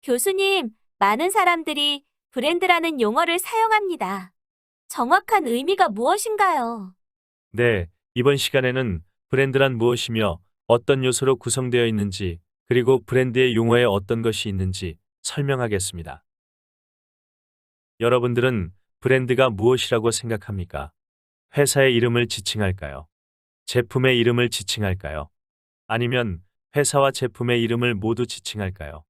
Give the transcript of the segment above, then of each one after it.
교수님, 많은 사람들이 브랜드라는 용어를 사용합니다. 정확한 의미가 무엇인가요? 네, 이번 시간에는 브랜드란 무엇이며 어떤 요소로 구성되어 있는지, 그리고 브랜드의 용어에 어떤 것이 있는지 설명하겠습니다. 여러분들은 브랜드가 무엇이라고 생각합니까? 회사의 이름을 지칭할까요? 제품의 이름을 지칭할까요? 아니면 회사와 제품의 이름을 모두 지칭할까요?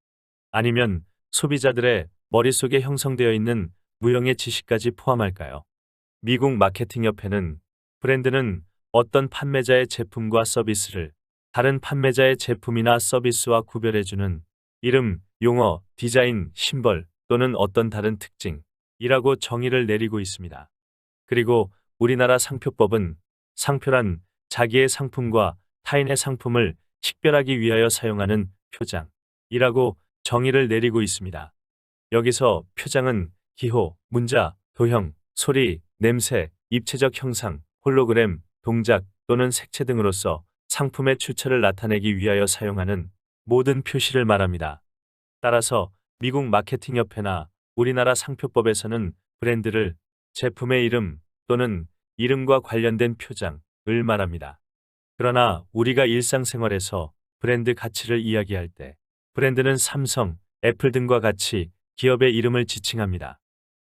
아니면 소비자들의 머릿속에 형성되어 있는 무형의 지식까지 포함할까요? 미국 마케팅협회는 브랜드는 어떤 판매자의 제품과 서비스를 다른 판매자의 제품이나 서비스와 구별해주는 이름, 용어, 디자인, 심벌 또는 어떤 다른 특징이라고 정의를 내리고 있습니다. 그리고 우리나라 상표법은 상표란 자기의 상품과 타인의 상품을 식별하기 위하여 사용하는 표장이라고 정의를 내리고 있습니다. 여기서 표장은 기호, 문자, 도형, 소리, 냄새, 입체적 형상, 홀로그램, 동작 또는 색채 등으로서 상품의 출처를 나타내기 위하여 사용하는 모든 표시를 말합니다. 따라서 미국 마케팅협회나 우리나라 상표법에서는 브랜드를 제품의 이름 또는 이름과 관련된 표장을 말합니다. 그러나 우리가 일상생활에서 브랜드 가치를 이야기할 때 브랜드는 삼성, 애플 등과 같이 기업의 이름을 지칭합니다.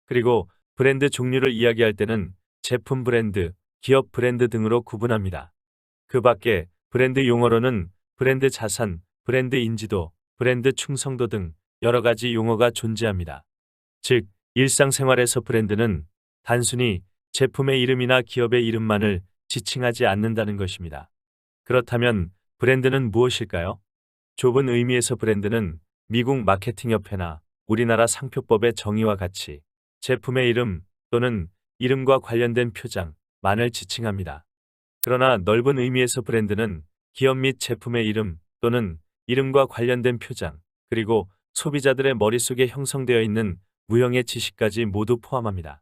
그리고 브랜드 종류를 이야기할 때는 제품 브랜드, 기업 브랜드 등으로 구분합니다. 그 밖에 브랜드 용어로는 브랜드 자산, 브랜드 인지도, 브랜드 충성도 등 여러 가지 용어가 존재합니다. 즉, 일상생활에서 브랜드는 단순히 제품의 이름이나 기업의 이름만을 지칭하지 않는다는 것입니다. 그렇다면 브랜드는 무엇일까요? 좁은 의미에서 브랜드는 미국 마케팅협회나 우리나라 상표법의 정의와 같이 제품의 이름 또는 이름과 관련된 표장만을 지칭합니다. 그러나 넓은 의미에서 브랜드는 기업 및 제품의 이름 또는 이름과 관련된 표장, 그리고 소비자들의 머릿속에 형성되어 있는 무형의 지식까지 모두 포함합니다.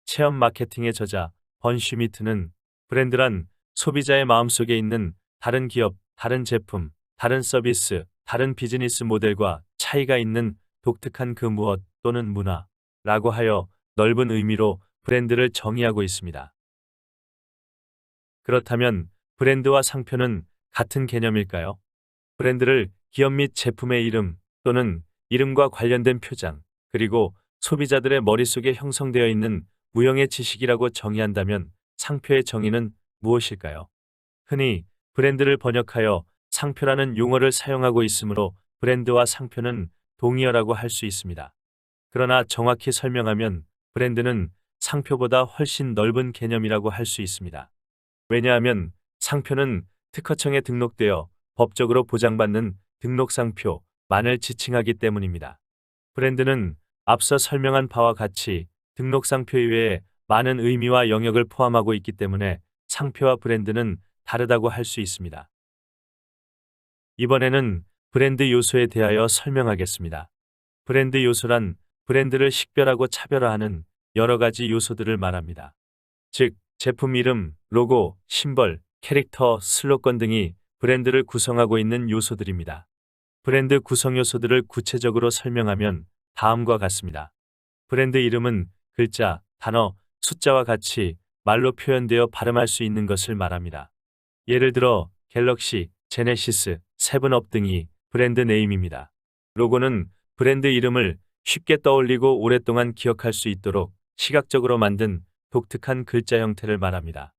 체험 마케팅의 저자 번 슈미트는 브랜드란 소비자의 마음속에 있는 다른 기업, 다른 제품, 다른 서비스, 다른 비즈니스 모델과 차이가 있는 독특한 그 무엇 또는 문화라고 하여 넓은 의미로 브랜드를 정의하고 있습니다. 그렇다면 브랜드와 상표는 같은 개념일까요? 브랜드를 기업 및 제품의 이름 또는 이름과 관련된 표장, 그리고 소비자들의 머릿속에 형성되어 있는 무형의 지식이라고 정의한다면 상표의 정의는 무엇일까요? 흔히 브랜드를 번역하여 상표라는 용어를 사용하고 있으므로 브랜드와 상표는 동의어라고 할 수 있습니다. 그러나 정확히 설명하면 브랜드는 상표보다 훨씬 넓은 개념이라고 할 수 있습니다. 왜냐하면 상표는 특허청에 등록되어 법적으로 보장받는 등록상표만을 지칭하기 때문입니다. 브랜드는 앞서 설명한 바와 같이 등록상표 이외에 많은 의미와 영역을 포함하고 있기 때문에 상표와 브랜드는 다르다고 할 수 있습니다. 이번에는 브랜드 요소에 대하여 설명하겠습니다. 브랜드 요소란 브랜드를 식별하고 차별화하는 여러 가지 요소들을 말합니다. 즉, 제품 이름, 로고, 심벌, 캐릭터, 슬로건 등이 브랜드를 구성하고 있는 요소들입니다. 브랜드 구성 요소들을 구체적으로 설명하면 다음과 같습니다. 브랜드 이름은 글자, 단어, 숫자와 같이 말로 표현되어 발음할 수 있는 것을 말합니다. 예를 들어 갤럭시, 제네시스, 세븐업 등이 브랜드 네임입니다. 로고는 브랜드 이름을 쉽게 떠올리고 오랫동안 기억할 수 있도록 시각적으로 만든 독특한 글자 형태를 말합니다.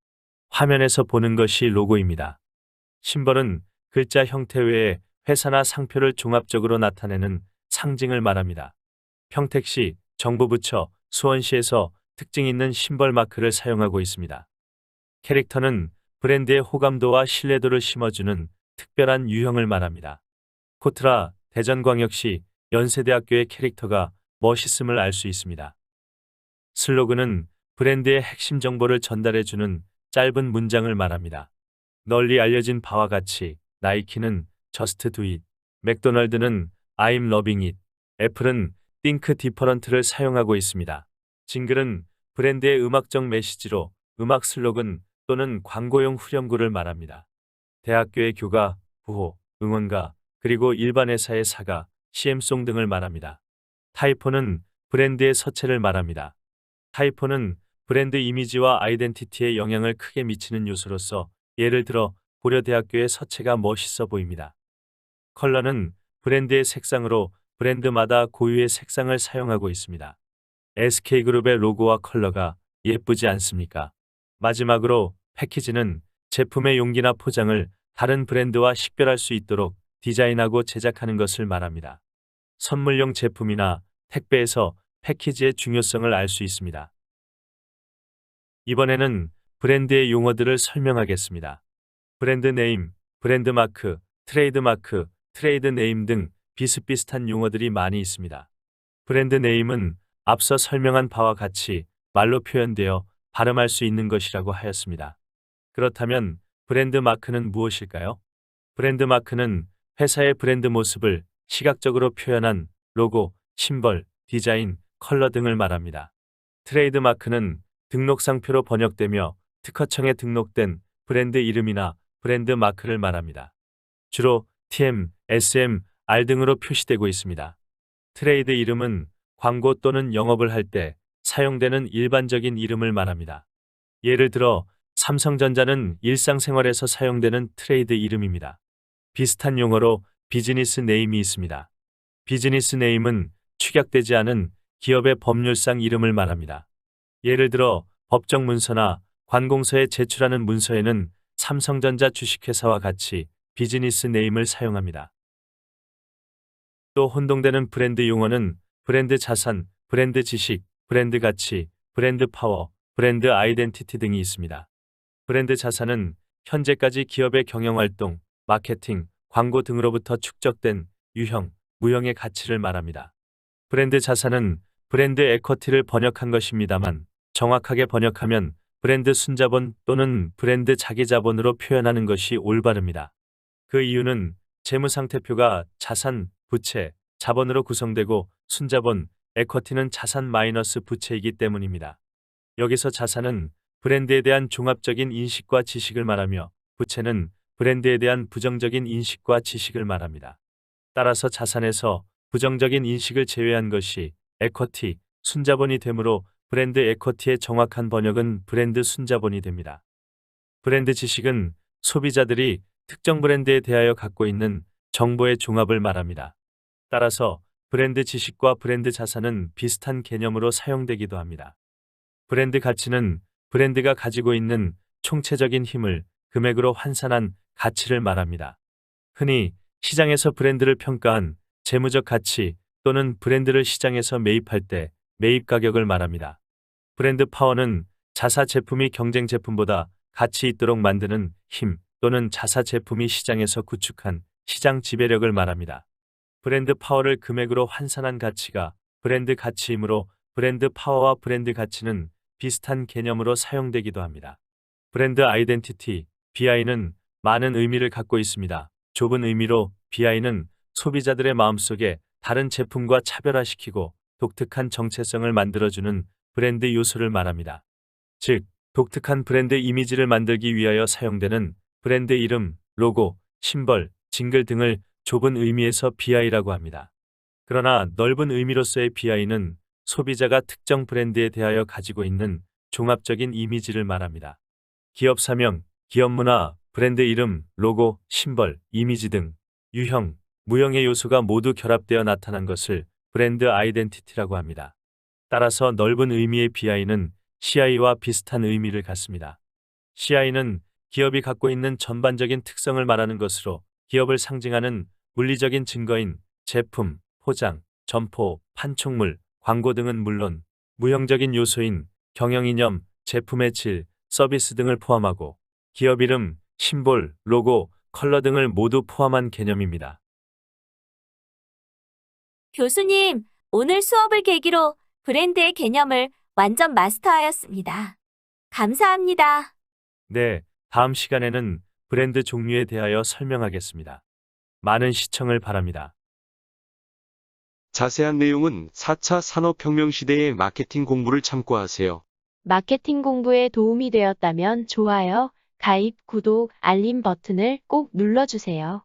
화면에서 보는 것이 로고입니다. 심벌은 글자 형태 외에 회사나 상표를 종합적으로 나타내는 상징을 말합니다. 평택시, 정부부처, 수원시에서 특징 있는 심벌 마크를 사용하고 있습니다. 캐릭터는 브랜드의 호감도와 신뢰도를 심어주는 특별한 유형을 말합니다. 코트라, 대전광역시, 연세대학교의 캐릭터가 멋있음을 알 수 있습니다. 슬로건은 브랜드의 핵심 정보를 전달해주는 짧은 문장을 말합니다. 널리 알려진 바와 같이 나이키는 Just Do It, 맥도날드는 I'm Loving It, 애플은 Think Different를 사용하고 있습니다. 징글은 브랜드의 음악적 메시지로 음악 슬로건 또는 광고용 후렴구를 말합니다. 대학교의 교가, 부호, 응원가, 그리고 일반 회사의 사가, CM송 등을 말합니다. 타이포는 브랜드의 서체를 말합니다. 타이포는 브랜드 이미지와 아이덴티티에 영향을 크게 미치는 요소로서 예를 들어 고려대학교의 서체가 멋있어 보입니다. 컬러는 브랜드의 색상으로 브랜드마다 고유의 색상을 사용하고 있습니다. SK그룹의 로고와 컬러가 예쁘지 않습니까? 마지막으로 패키지는 제품의 용기나 포장을 다른 브랜드와 식별할 수 있도록 디자인하고 제작하는 것을 말합니다. 선물용 제품이나 택배에서 패키지의 중요성을 알 수 있습니다. 이번에는 브랜드의 용어들을 설명하겠습니다. 브랜드 네임, 브랜드 마크, 트레이드 마크, 트레이드 네임 등 비슷비슷한 용어들이 많이 있습니다. 브랜드 네임은 앞서 설명한 바와 같이 말로 표현되어 발음할 수 있는 것이라고 하였습니다. 그렇다면 브랜드 마크는 무엇일까요? 브랜드 마크는 회사의 브랜드 모습을 시각적으로 표현한 로고, 심벌, 디자인, 컬러 등을 말합니다. 트레이드 마크는 등록상표로 번역되며 특허청에 등록된 브랜드 이름이나 브랜드 마크를 말합니다. 주로 TM, SM, R 등으로 표시되고 있습니다. 트레이드 이름은 광고 또는 영업을 할 때 사용되는 일반적인 이름을 말합니다. 예를 들어 삼성전자는 일상생활에서 사용되는 트레이드 이름입니다. 비슷한 용어로 비즈니스 네임이 있습니다. 비즈니스 네임은 축약되지 않은 기업의 법률상 이름을 말합니다. 예를 들어 법정 문서나 관공서에 제출하는 문서에는 삼성전자 주식회사와 같이 비즈니스 네임을 사용합니다. 또 혼동되는 브랜드 용어는 브랜드 자산, 브랜드 지식, 브랜드 가치, 브랜드 파워, 브랜드 아이덴티티 등이 있습니다. 브랜드 자산은 현재까지 기업의 경영활동, 마케팅, 광고 등으로부터 축적된 유형, 무형의 가치를 말합니다. 브랜드 자산은 브랜드 에쿼티를 번역한 것입니다만 정확하게 번역하면 브랜드 순자본 또는 브랜드 자기자본으로 표현하는 것이 올바릅니다. 그 이유는 재무상태표가 자산, 부채, 자본으로 구성되고 순자본, 에쿼티는 자산 마이너스 부채이기 때문입니다. 여기서 자산은 브랜드에 대한 종합적인 인식과 지식을 말하며 부채는 브랜드에 대한 부정적인 인식과 지식을 말합니다. 따라서 자산에서 부정적인 인식을 제외한 것이 에쿼티, 순자본이 되므로 브랜드 에쿼티의 정확한 번역은 브랜드 순자본이 됩니다. 브랜드 지식은 소비자들이 특정 브랜드에 대하여 갖고 있는 정보의 종합을 말합니다. 따라서 브랜드 지식과 브랜드 자산은 비슷한 개념으로 사용되기도 합니다. 브랜드 가치는 브랜드가 가지고 있는 총체적인 힘을 금액으로 환산한 가치를 말합니다. 흔히 시장에서 브랜드를 평가한 재무적 가치 또는 브랜드를 시장에서 매입할 때 매입 가격을 말합니다. 브랜드 파워는 자사 제품이 경쟁 제품보다 가치 있도록 만드는 힘 또는 자사 제품이 시장에서 구축한 시장 지배력을 말합니다. 브랜드 파워를 금액으로 환산한 가치가 브랜드 가치이므로 브랜드 파워와 브랜드 가치는 비슷한 개념으로 사용되기도 합니다. 브랜드 아이덴티티, BI는 많은 의미를 갖고 있습니다. 좁은 의미로 BI는 소비자들의 마음속에 다른 제품과 차별화시키고 독특한 정체성을 만들어주는 브랜드 요소를 말합니다. 즉, 독특한 브랜드 이미지를 만들기 위하여 사용되는 브랜드 이름, 로고, 심벌, 징글 등을 좁은 의미에서 BI라고 합니다. 그러나 넓은 의미로서의 BI는 소비자가 특정 브랜드에 대하여 가지고 있는 종합적인 이미지를 말합니다. 기업 사명, 기업 문화, 브랜드 이름, 로고, 심벌, 이미지 등 유형, 무형의 요소가 모두 결합되어 나타난 것을 브랜드 아이덴티티라고 합니다. 따라서 넓은 의미의 BI는 CI와 비슷한 의미를 갖습니다. CI는 기업이 갖고 있는 전반적인 특성을 말하는 것으로 기업을 상징하는 물리적인 증거인 제품, 포장, 점포, 판촉물, 광고 등은 물론 무형적인 요소인 경영이념, 제품의 질, 서비스 등을 포함하고 기업 이름, 심볼, 로고, 컬러 등을 모두 포함한 개념입니다. 교수님, 오늘 수업을 계기로 브랜드의 개념을 완전 마스터하였습니다. 감사합니다. 네, 다음 시간에는 브랜드 종류에 대하여 설명하겠습니다. 많은 시청을 바랍니다. 자세한 내용은 4차 산업혁명 시대의 마케팅 공부를 참고하세요. 마케팅 공부에 도움이 되었다면 좋아요, 가입, 구독, 알림 버튼을 꼭 눌러주세요.